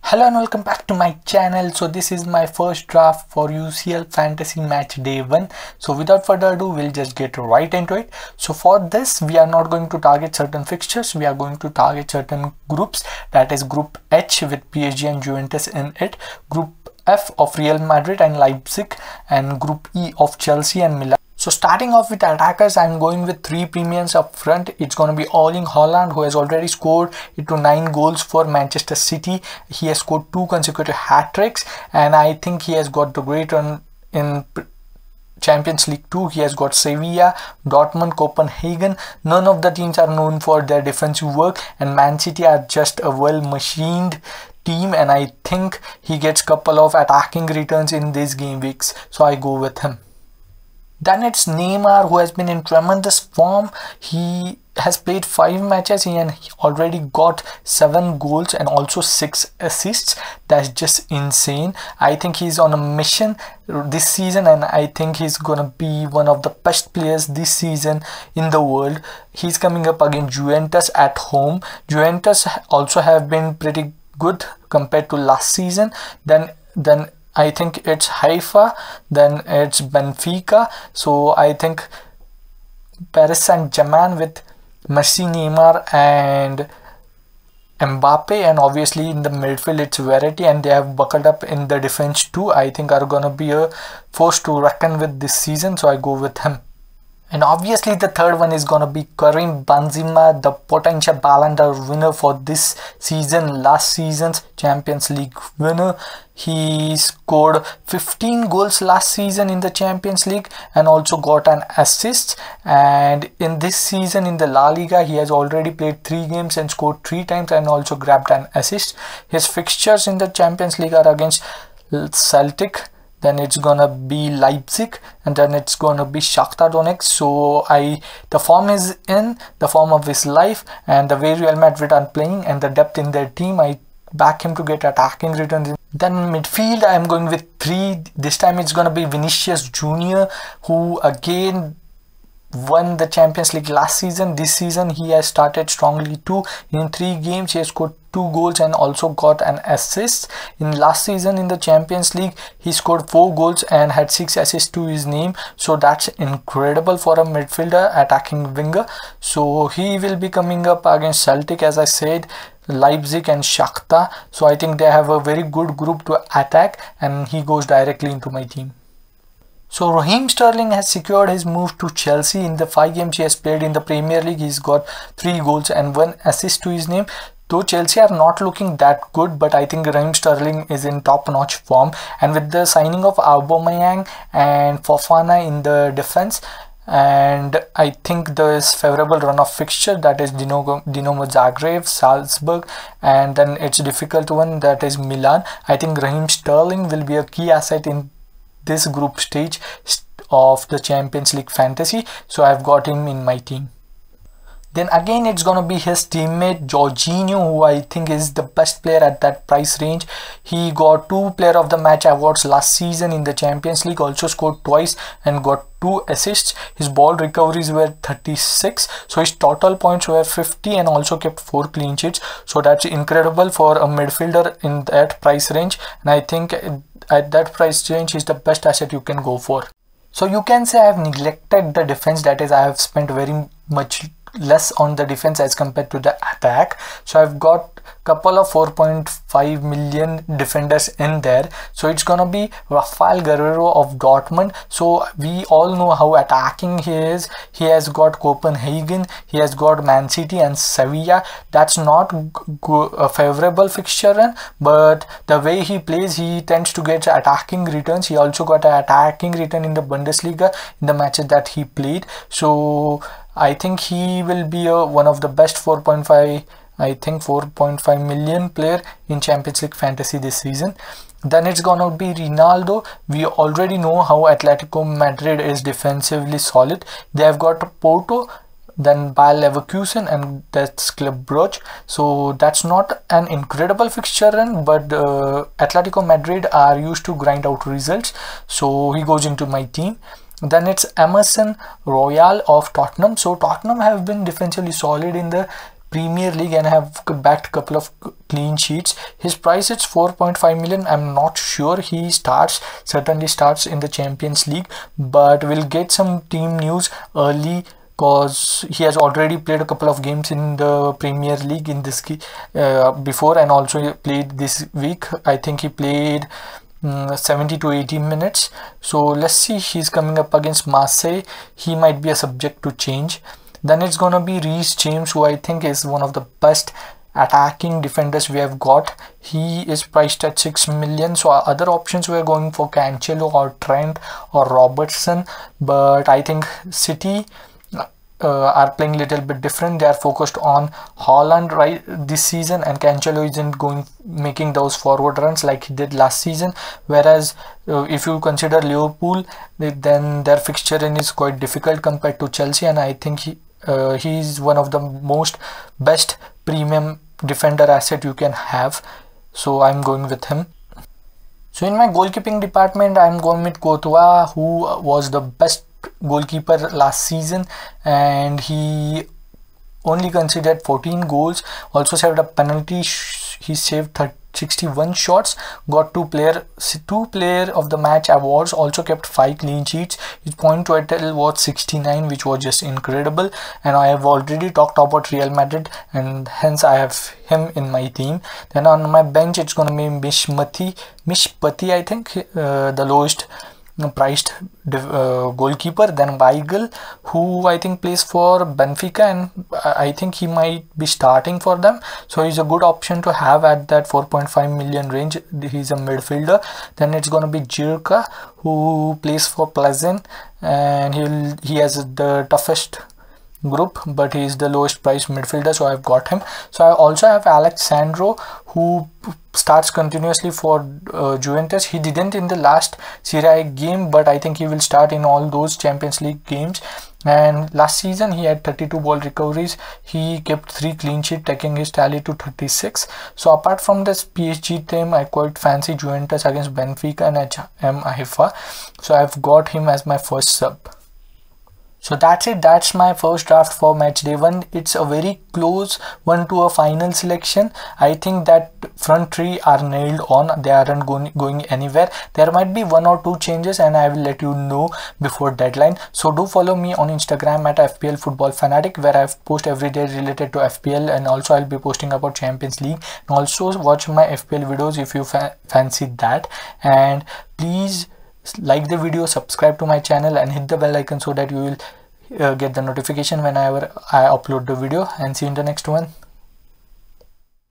Hello and welcome back to my channel. So this is my first draft for UCL Fantasy Match Day 1. So without further ado, we'll just get right into it. So for this, we are not going to target certain fixtures. We are going to target certain groups. That is Group H with PSG and Juventus in it. Group F of Real Madrid and Leipzig, and Group E of Chelsea and Milan. So starting off with attackers, I'm going with three premiums up front. It's going to be Erling Haaland, who has already scored into 9 goals for Manchester City. He has scored 2 consecutive hat-tricks, and I think he has got the great run in Champions League 2. He has got Sevilla, Dortmund, Copenhagen. None of the teams are known for their defensive work, and Man City are just a well-machined team, and I think he gets couple of attacking returns in these game weeks, so I go with him. Then it's Neymar, who has been in tremendous form. He has played 5 matches and he already got 7 goals and also 6 assists. That's just insane. I think he's on a mission this season, and I think he's gonna be one of the best players this season in the world. He's coming up against Juventus at home. Juventus also have been pretty good compared to last season. Then I think it's Haifa, then it's Benfica. So I think Paris Saint-Germain with Messi, Neymar and Mbappe, and obviously in the midfield it's Verratti, and they have buckled up in the defense too. I think are gonna be a force to reckon with this season, so I go with him. And obviously the third one is gonna be Karim Benzema, the potential Ballon d'Or winner for this season, last season's Champions League winner. He scored 15 goals last season in the Champions League and also got an assist. And in this season in the La Liga, he has already played 3 games and scored 3 times and also grabbed an assist. His fixtures in the Champions League are against Celtic, then it's gonna be Leipzig, and then it's gonna be Shakhtar Donetsk. So the form is in the form of his life, and the way Real Madrid are playing and the depth in their team, I back him to get attacking returns. Then midfield, I'm going with 3. This time it's gonna be Vinicius Junior, who again won the Champions League last season. This season he has started strongly too. In 3 games he has scored 2 goals and also got an assist. In last season in the Champions League he scored 4 goals and had 6 assists to his name, so that's incredible for a midfielder, attacking winger. So he will be coming up against Celtic, as I said, Leipzig and Shakhtar. So I think they have a very good group to attack, and he goes directly into my team. So Raheem Sterling has secured his move to Chelsea. In the 5 games he has played in the Premier League, he's got 3 goals and 1 assist to his name. Though Chelsea are not looking that good, but I think Raheem Sterling is in top-notch form. And with the signing of Aubameyang and Fofana in the defense, and I think there is favorable run of fixture, that is Dinamo Zagreb, Salzburg, and then it's difficult one, that is Milan. I think Raheem Sterling will be a key asset in this group stage of the Champions League fantasy, so I've got him in my team. Then again it's gonna be his teammate Jorginho, who I think is the best player at that price range. He got 2 player of the match awards last season in the Champions League, also scored twice and got 2 assists. His ball recoveries were 36, so his total points were 50 and also kept 4 clean sheets. So that's incredible for a midfielder in that price range, and I think at that price range is the best asset you can go for. So you can say I have neglected the defense, that is I have spent very much less on the defense as compared to the attack. So I've got couple of 4.5 million defenders in there. So it's gonna be Rafael Guerreiro of Dortmund. So we all know how attacking he is. He has got Copenhagen, he has got Man City and Sevilla. That's not a favorable fixture run, but the way he plays, he tends to get attacking returns. He also got an attacking return in the Bundesliga in the matches that he played. So I think he will be one of the best 4.5 million player in Champions League fantasy this season. Then it's gonna be Ronaldo. We already know how Atletico Madrid is defensively solid. They have got Porto, then Bayer Leverkusen, and that's Club Brugge. So that's not an incredible fixture run, but Atletico Madrid are used to grind out results, so he goes into my team. Then it's Emerson Royal of Tottenham. So Tottenham have been defensively solid in the Premier League and have backed a couple of clean sheets. His price is 4.5 million. I'm not sure he certainly starts in the Champions League, but we'll get some team news early because he has already played a couple of games in the Premier League in this before, and also played this week. I think he played 70 to 80 minutes. So let's see, he's coming up against Marseille. He might be a subject to change. Then it's gonna be Reece James, who I think is one of the best attacking defenders we have got. He is priced at 6 million. So our other options were going for Cancelo or Trent or Robertson, but I think City are playing a little bit different. They are focused on Haaland right this season, and Cancelo isn't making those forward runs like he did last season. Whereas if you consider Liverpool, then their fixture in is quite difficult compared to Chelsea, and I think he's one of the best premium defender asset you can have. So I'm going with him. So in my goalkeeping department, I'm going with Courtois, who was the best goalkeeper last season, and he only conceded 14 goals, also saved a penalty. He saved 61 shots, got two player of the match awards, also kept 5 clean sheets. His point total was 69, which was just incredible. And I have already talked about Real Madrid, and hence I have him in my team. Then on my bench, it's gonna be Mishpati, I think, the lowest priced goalkeeper. Then Weigl, who I think plays for Benfica, and I think he might be starting for them, so he's a good option to have at that 4.5 million range. He's a midfielder. Then it's gonna be Jirka, who plays for Pleasant, and he has the toughest group, but he is the lowest priced midfielder, so I've got him. So I also have Alex Sandro, who starts continuously for Juventus. He didn't in the last Serie A game, but I think he will start in all those Champions League games. And last season he had 32 ball recoveries. He kept 3 clean sheets, taking his tally to 36. So apart from this PSG team, I quite fancy Juventus against Benfica and HM Haifa, so I've got him as my first sub. So that's it. That's my first draft for match day 1. It's a very close one to a final selection. I think that front 3 are nailed on. They aren't going anywhere. There might be 1 or 2 changes, and I will let you know before deadline. So do follow me on Instagram at FPL Football Fanatic, where I post every day related to FPL, and also I'll be posting about Champions League. And also watch my FPL videos if you fancy that. And please like the video, subscribe to my channel, and hit the bell icon so that you will get the notification whenever I upload the video. And see you in the next one.